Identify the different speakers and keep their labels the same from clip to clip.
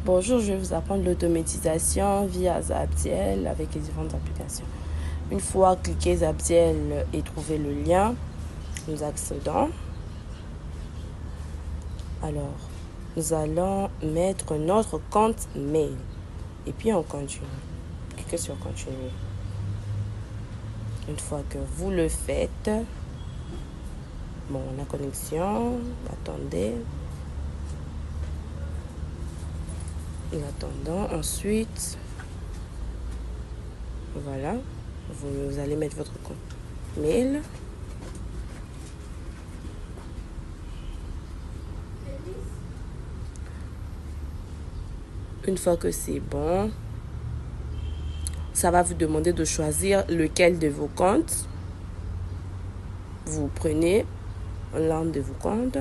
Speaker 1: Bonjour, je vais vous apprendre l'automatisation via Zapdiel avec les différentes applications. Une fois cliqué Zapdiel et trouvé le lien, nous accédons. Alors, nous allons mettre notre compte mail et puis on continue. Cliquez sur continuer. Une fois que vous le faites, bon, la connexion, attendez. Nous attendons. Ensuite, voilà, vous allez mettre votre compte mail. Une fois que c'est bon, ça va vous demander de choisir lequel de vos comptes. Vous prenez l'un de vos comptes.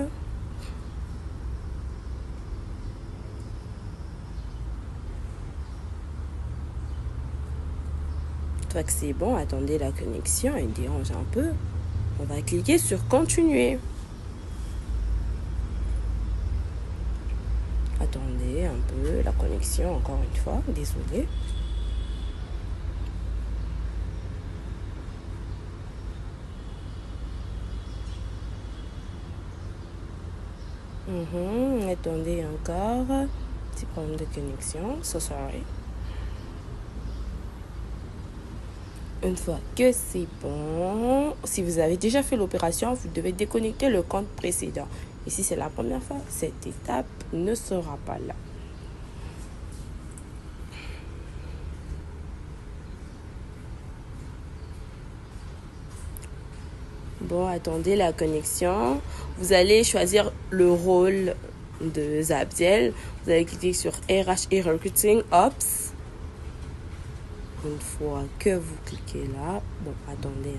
Speaker 1: Une fois que c'est bon, attendez la connexion, elle dérange un peu. On va cliquer sur continuer. Attendez un peu la connexion, encore une fois, désolé. Attendez encore. Petit problème de connexion. So sorry. Une fois que c'est bon, si vous avez déjà fait l'opération, vous devez déconnecter le compte précédent. Et si c'est la première fois, cette étape ne sera pas là. Bon, attendez la connexion. Vous allez choisir le rôle de Zapdiel. Vous allez cliquer sur RH et Recruiting Ops. Une fois que vous cliquez là, bon, attendez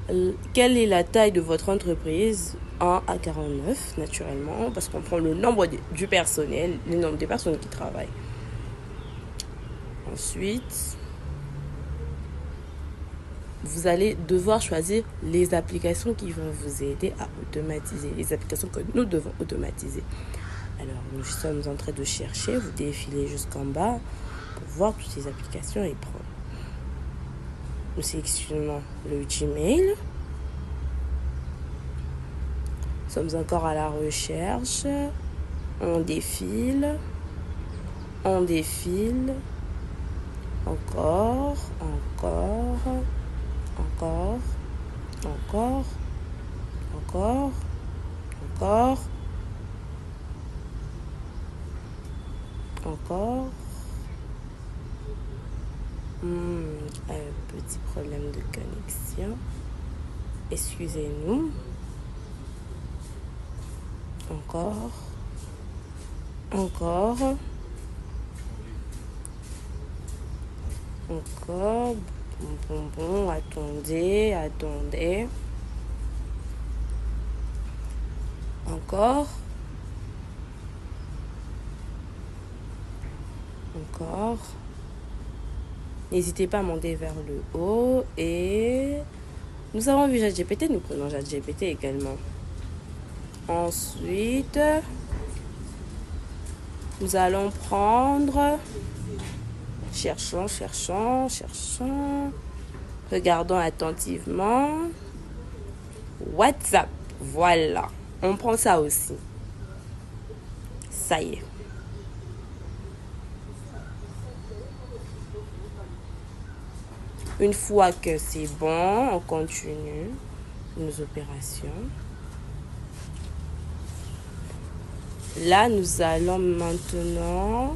Speaker 1: un peu. Quelle est la taille de votre entreprise? 1 à 49, naturellement, parce qu'on prend le nombre du personnel, le nombre de personnes qui travaillent. Ensuite, vous allez devoir choisir les applications qui vont vous aider à automatiser, les applications que nous devons automatiser. Alors, nous sommes en train de chercher, vous défilez jusqu'en bas pour voir toutes ces applications et prendre. Nous sélectionnons le Gmail. Nous sommes encore à la recherche. On défile. Encore. Un petit problème de connexion. Excusez-nous. Encore. Bon, attendez. Encore. N'hésitez pas à monter vers le haut. Et nous avons vu ChatGPT, nous prenons ChatGPT également. Ensuite, nous allons prendre... Cherchons. Regardons attentivement. WhatsApp. Voilà. On prend ça aussi. Ça y est. Une fois que c'est bon, on continue nos opérations. Là, nous allons maintenant...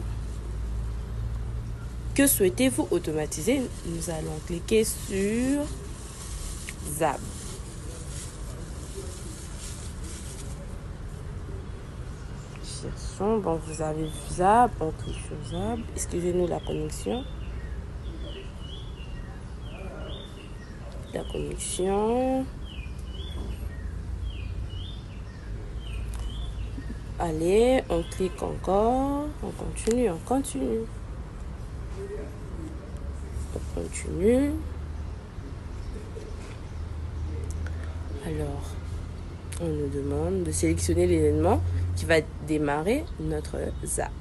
Speaker 1: Que souhaitez-vous automatiser? Nous allons cliquer sur Zap. Cherchons. Bon, vous avez vu Zap. On clique sur Zap. Excusez-nous la connexion. Allez, on clique encore. On continue. Alors, On nous demande de sélectionner l'événement qui va démarrer notre ZAP.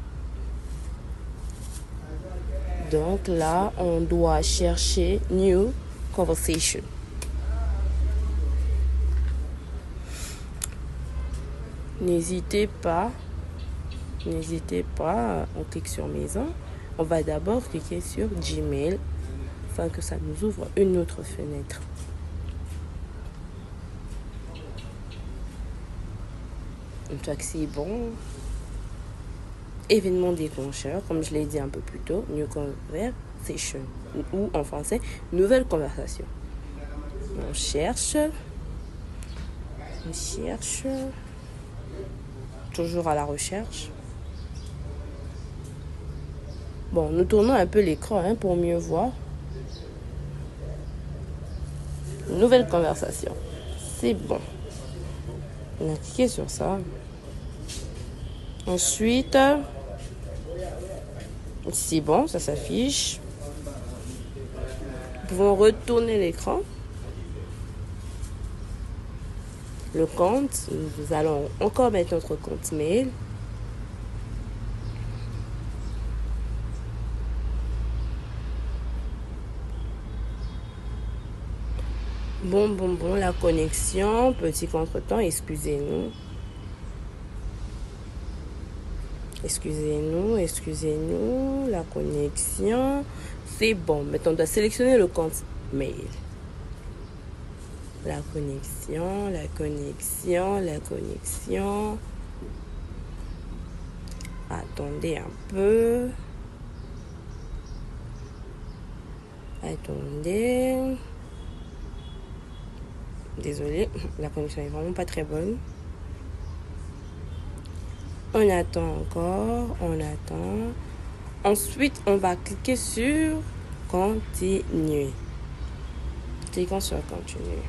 Speaker 1: Donc là, on doit chercher New Conversation. N'hésitez pas, on clique sur Maison. On va d'abord cliquer sur Gmail afin que ça nous ouvre une autre fenêtre. Une fois que c'est bon, événement déclencheur, comme je l'ai dit un peu plus tôt, New Conversation, ou en français, nouvelle conversation. On cherche, toujours à la recherche. Bon, nous tournons un peu l'écran pour mieux voir. Nouvelle conversation. C'est bon. On a cliqué sur ça. Ensuite, c'est bon, ça s'affiche. Nous pouvons retourner l'écran. Le compte, nous allons encore mettre notre compte mail. Bon, la connexion, petit contretemps, excusez-nous, la connexion, c'est bon. Maintenant, on doit sélectionner le compte mail. La connexion. Attendez un peu. Désolée, la connexion est vraiment pas très bonne. On attend encore, Ensuite, on va cliquer sur continuer. Cliquons sur continuer.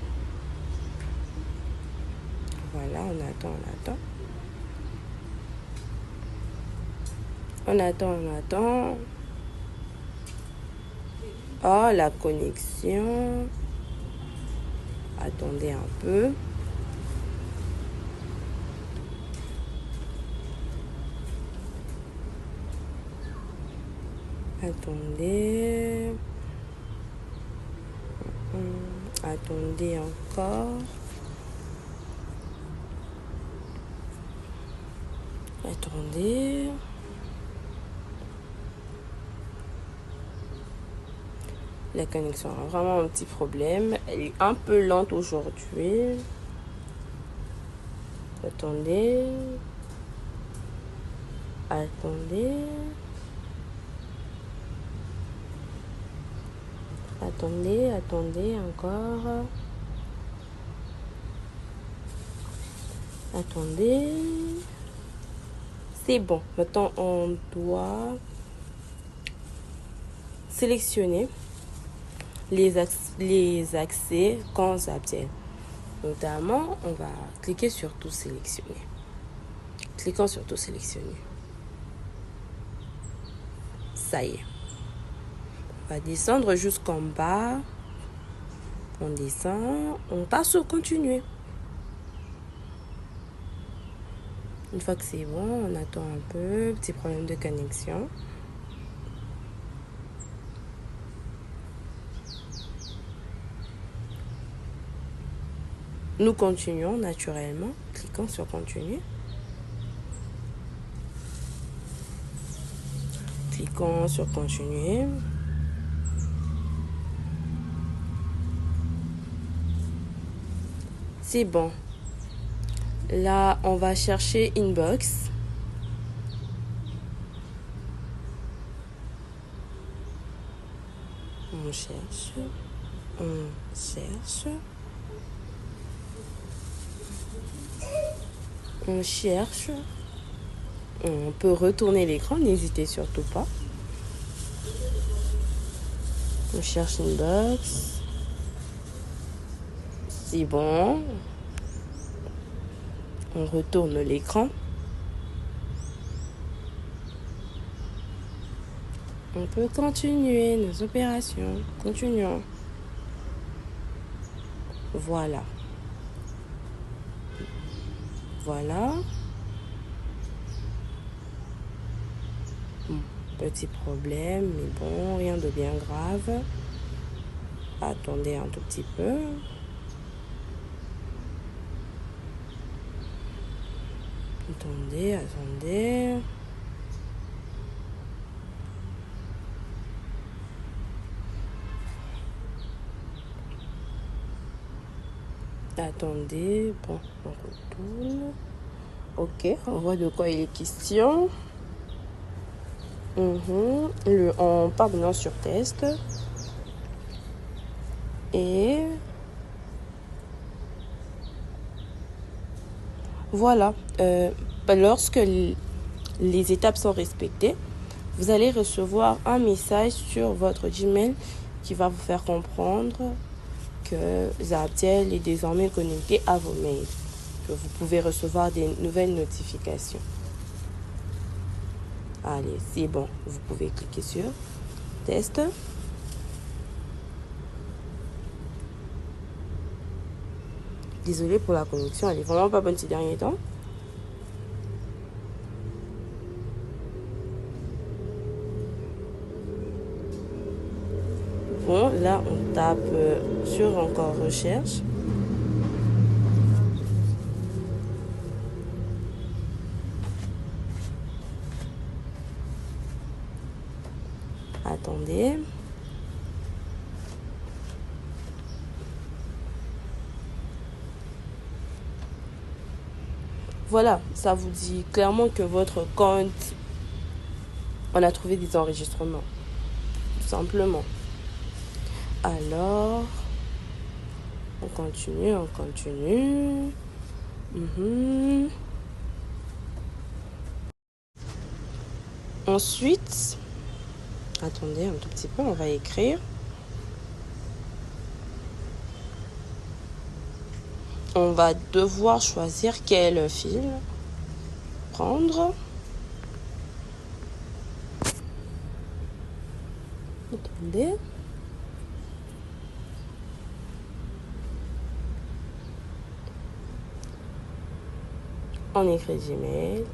Speaker 1: Voilà, on attend. Oh, la connexion. Attendez un peu. Attendez encore. Attendez. La connexion a vraiment un petit problème. Elle est un peu lente aujourd'hui. Attendez encore. Attendez. C'est bon. Maintenant, on doit sélectionner les accès qu'on s'obtient. Notamment, on va cliquer sur tout sélectionner. Cliquons sur tout sélectionner. Ça y est. On va descendre jusqu'en bas. On descend. On passe sur continuer. Une fois que c'est bon, on attend un peu. Petit problème de connexion. Nous continuons naturellement. Cliquons sur continuer. Cliquons sur continuer. C'est bon. Là, on va chercher Inbox. On cherche. On peut retourner l'écran, n'hésitez surtout pas. On cherche Inbox. C'est bon. On retourne l'écran. On peut continuer nos opérations. Continuons. Voilà. Voilà. Petit problème, mais bon, rien de bien grave. Attendez un tout petit peu. Attendez. Attendez, bon, on retourne. Ok, on voit de quoi il est question. On part maintenant sur test. Et voilà. Lorsque les étapes sont respectées, vous allez recevoir un message sur votre Gmail qui va vous faire comprendre que Zaptiel est désormais connecté à vos mails, que vous pouvez recevoir des nouvelles notifications. Allez, c'est bon. Vous pouvez cliquer sur test. Désolée pour la connexion, elle est vraiment pas bonne ces derniers temps. Bon, là, on tape sur encore recherche. Attendez. Voilà, ça vous dit clairement que votre compte, on a trouvé des enregistrements. Tout simplement. Alors, on continue. Ensuite, attendez un tout petit peu, on va écrire. On va devoir choisir quel fil prendre. Attendez. On écrit Gmail.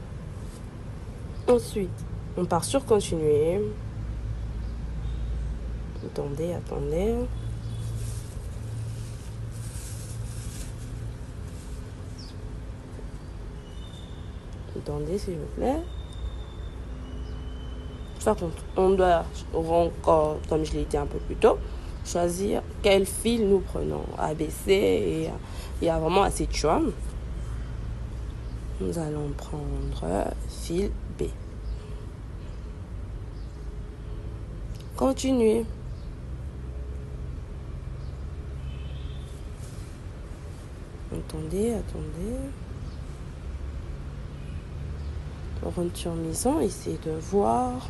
Speaker 1: Ensuite, on part sur continuer. Attendez. Attendez, s'il vous plaît. Par contre, on doit encore, comme je l'ai dit un peu plus tôt, choisir quel fil nous prenons. ABC et il y a vraiment assez de choix. Nous allons prendre fil B. Continuer. Attendez. On rentre sur maison, essayez de voir.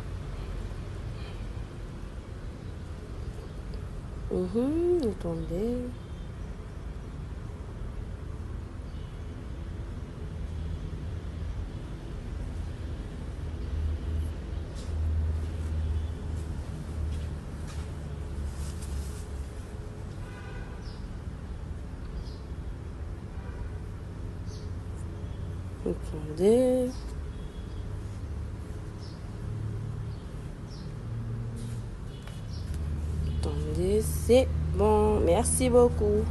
Speaker 1: Attendez. Attendez, c'est bon. Merci beaucoup.